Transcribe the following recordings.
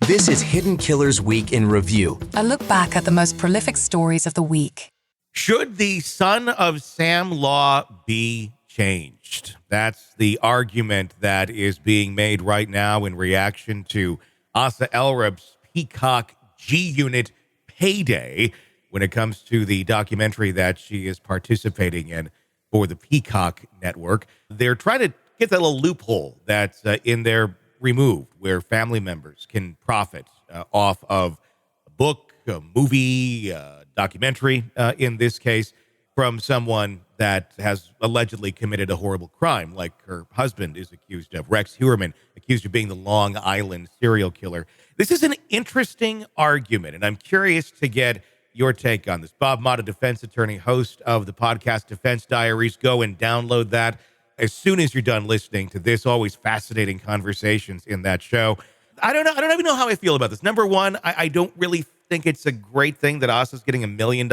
This is Hidden Killers Week in Review. A look back at the most prolific stories of the week. Should the son of Sam law be changed? That's the argument that is being made right now in reaction to Asa Elrub's Peacock G-Unit payday when it comes to the documentary that she is participating in for the Peacock network. They're trying to get that little loophole that's in there removed where family members can profit off of a book, a movie, documentary, in this case, from someone that has allegedly committed a horrible crime, like her husband is accused of, Rex Heuermann, accused of being the Long Island serial killer. This is an interesting argument, and I'm curious to get your take on this. Bob Mott, a defense attorney, host of the podcast Defense Diaries. Go and download that as soon as you're done listening to this. Always fascinating conversations in that show. I don't even know how I feel about this. Number one, I don't really think it's a great thing that Asa's getting $1 million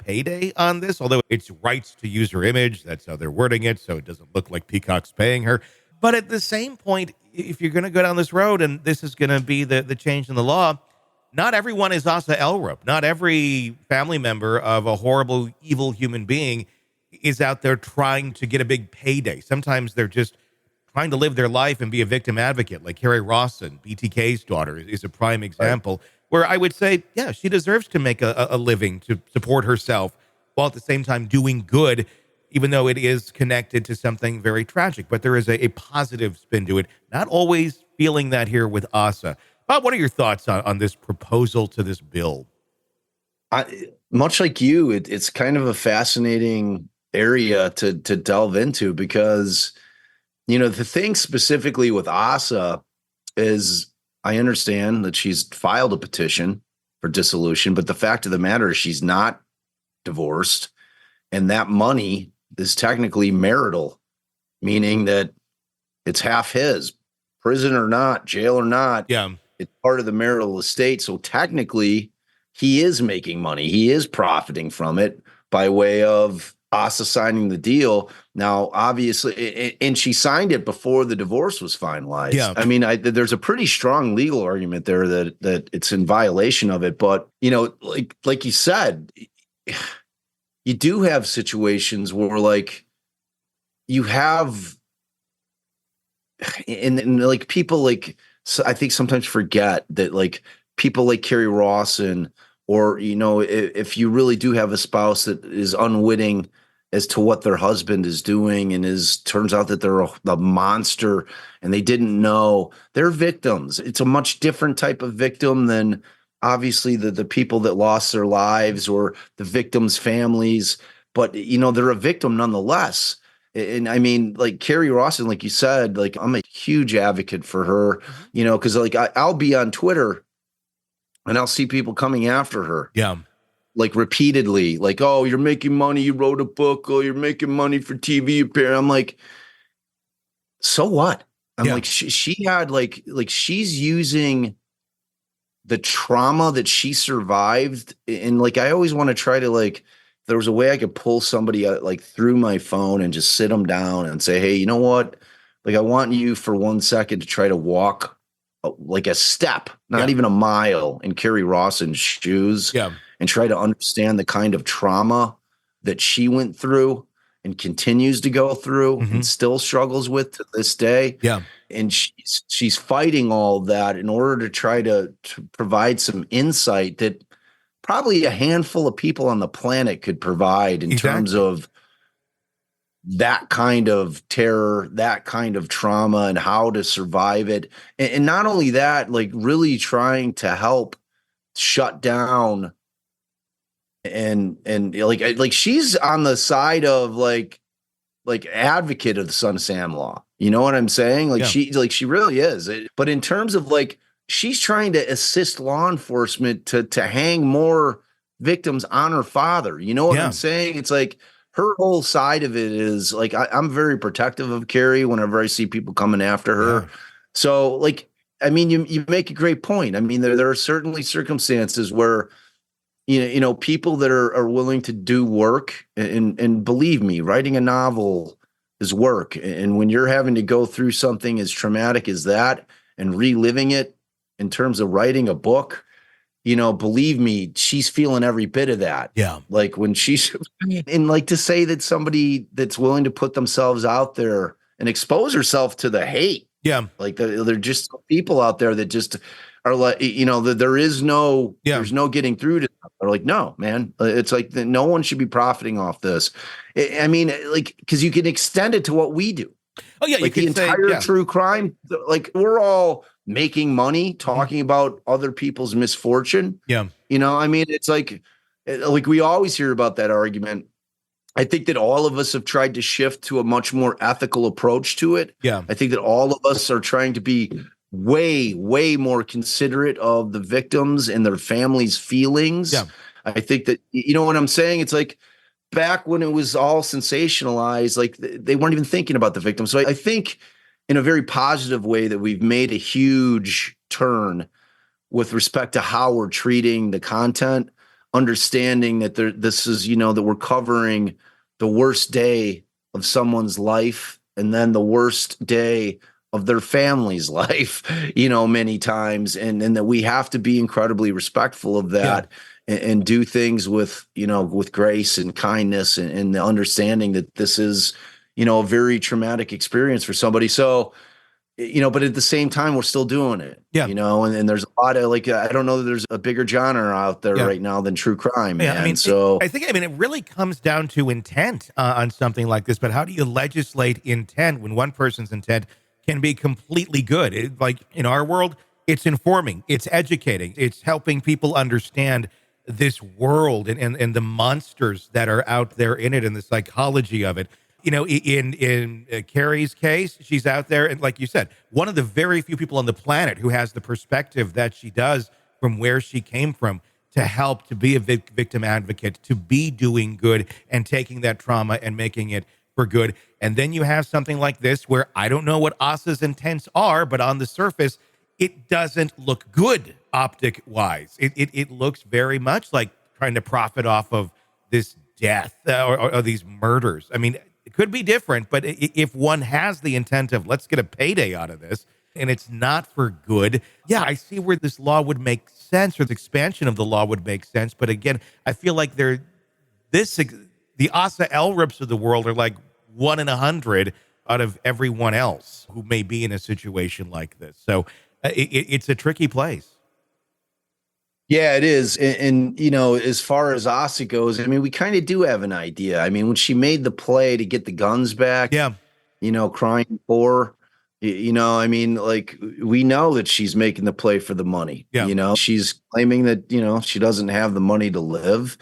payday on this, although it's rights to use her image. That's how they're wording it, so it doesn't look like Peacock's paying her. But at the same point, if you're going to go down this road and this is going to be the change in the law, not everyone is Asa Elrub. Not every family member of a horrible, evil human being is out there trying to get a big payday. Sometimes they're just trying to live their life and be a victim advocate, like Carrie Rawson, BTK's daughter, is a prime example, where I would say, yeah, she deserves to make a living to support herself while at the same time doing good, even though it is connected to something very tragic. But there is a positive spin to it. Not always feeling that here with Asa. Bob, what are your thoughts on this proposal to this bill? Much like you, it's kind of a fascinating area to delve into because, the thing specifically with Asa is I understand that she's filed a petition for dissolution, but the fact of the matter is she's not divorced, and that money is technically marital, meaning that it's half his, prison or not, jail or not. Yeah. It's part of the marital estate. So technically he is making money. He is profiting from it by way of Asa signing the deal. Now, obviously, and she signed it before the divorce was finalized. Yeah. I mean, there's a pretty strong legal argument there that it's in violation of it. But, like you said, you do have situations where like you have, and like people like, so I think sometimes forget that like people like Carrie Rawson, or, if you really do have a spouse that is unwitting as to what their husband is doing and turns out that they're a monster and they didn't know, they're victims. It's a much different type of victim than obviously the people that lost their lives or the victims' families, but they're a victim nonetheless. And I mean, like Carrie Rawson, like you said, like I'm a huge advocate for her, because like I'll be on Twitter and I'll see people coming after her. Yeah. Like repeatedly, like, oh, you're making money. You wrote a book. Oh, you're making money for TV appearance. I'm like, so what? I'm like, she had like she's using the trauma that she survived. And like, I always want to try to like, there was a way I could pull somebody out, like through my phone and just sit them down and say, hey, you know what? Like, I want you for 1 second to try to walk like a step, not even a mile in Carrie Rawson's shoes, and try to understand the kind of trauma that she went through and continues to go through and still struggles with to this day. Yeah. And she's fighting all that in order to try to provide some insight that probably a handful of people on the planet could provide in terms of that kind of terror, that kind of trauma, and how to survive it. And not only that, like really trying to help shut down and like she's on the side of like advocate of the Son of Sam law. You know what I'm saying? Like she really is. But in terms of like, she's trying to assist law enforcement to hang more victims on her father. You know what I'm saying? It's like, her whole side of it is like, I'm very protective of Carrie whenever I see people coming after her. Yeah. So like, I mean, you make a great point. I mean, there are certainly circumstances where, people that are willing to do work and believe me, writing a novel is work. And when you're having to go through something as traumatic as that and reliving it in terms of writing a book, believe me, she's feeling every bit of that. Yeah. Like when she's, and like to say that somebody that's willing to put themselves out there and expose herself to the hate. Yeah. Like they're just people out there that just are like, there's no getting through to them. They're like, no, man, it's like no one should be profiting off this. I mean, like, because you can extend it to what we do. Oh yeah, like the entire true crime, like we're all making money talking about other people's misfortune. Yeah. I mean, it's like we always hear about that argument. I think that all of us have tried to shift to a much more ethical approach to it. Yeah. I think that all of us are trying to be way, way more considerate of the victims and their families' feelings. Yeah. I think that, what I'm saying? It's like, back when it was all sensationalized, like they weren't even thinking about the victim. So I think in a very positive way that we've made a huge turn with respect to how we're treating the content, understanding that this is, that we're covering the worst day of someone's life and then the worst day of their family's life, many times. And that we have to be incredibly respectful of that. Yeah. And do things with grace and kindness and the understanding that this is, a very traumatic experience for somebody. So, but at the same time, we're still doing it, and there's a lot of I don't know that there's a bigger genre out there right now than true crime. Yeah, man. I mean, I think it really comes down to intent on something like this, but how do you legislate intent when one person's intent can be completely good? Like in our world, it's informing, it's educating, it's helping people understand this world and the monsters that are out there in it and the psychology of it. In Carrie's case, she's out there, and like you said, one of the very few people on the planet who has the perspective that she does from where she came from to help, to be a victim advocate, to be doing good and taking that trauma and making it for good. And then you have something like this where I don't know what Asa's intents are, but on the surface, it doesn't look good optic wise. It looks very much like trying to profit off of this death or these murders. I mean, it could be different, but if one has the intent of let's get a payday out of this and it's not for good, yeah, I see where this law would make sense or the expansion of the law would make sense. But again, I feel like the Asa Elrips of the world are like 1 in 100 out of everyone else who may be in a situation like this. So it's a tricky place. Yeah, it is. And as far as Asa goes, I mean, we kind of do have an idea. I mean, when she made the play to get the guns back, crying poor, I mean, like we know that she's making the play for the money. Yeah. She's claiming that, she doesn't have the money to live.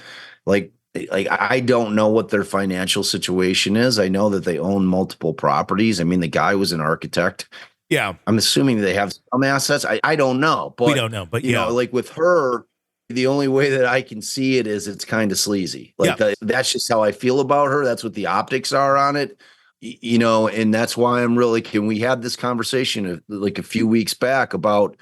Like I don't know what their financial situation is. I know that they own multiple properties. I mean, the guy was an architect. Yeah. I'm assuming they have some assets. I don't know. But we don't know. But like with her, the only way that I can see it is it's kind of sleazy. Like that's just how I feel about her. That's what the optics are on it. And that's why I'm really, can we have this conversation like a few weeks back about,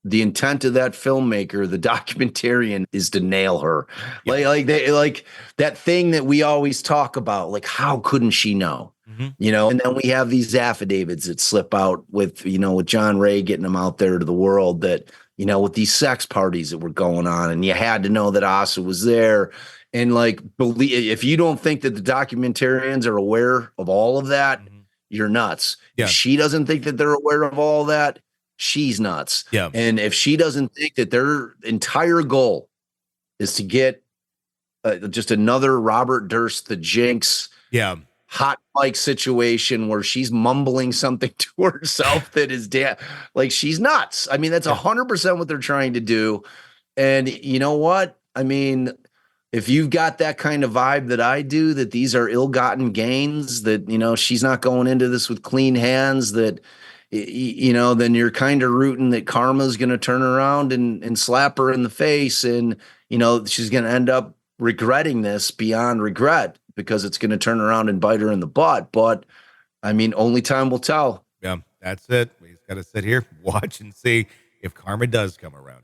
the intent of that filmmaker, the documentarian, is to nail her. Yeah. Like that thing that we always talk about, like, how couldn't she know? Mm-hmm. And then we have these affidavits that slip out with John Ray getting them out there to the world that, with these sex parties that were going on, and you had to know that Asa was there. And if you don't think that the documentarians are aware of all of that, mm-hmm. you're nuts. Yeah. If she doesn't think that they're aware of all that, she's nuts. Yeah. And if she doesn't think that their entire goal is to get just another Robert Durst, the Jinx, hot mic situation where she's mumbling something to herself that is she's nuts. I mean, that's 100% what they're trying to do. And you know what? I mean, if you've got that kind of vibe that I do, that these are ill-gotten gains, that, she's not going into this with clean hands, that, then you're kind of rooting that karma's going to turn around and slap her in the face. And, she's going to end up regretting this beyond regret because it's going to turn around and bite her in the butt. But I mean, only time will tell. Yeah, that's it. We just got to sit here, watch and see if karma does come around.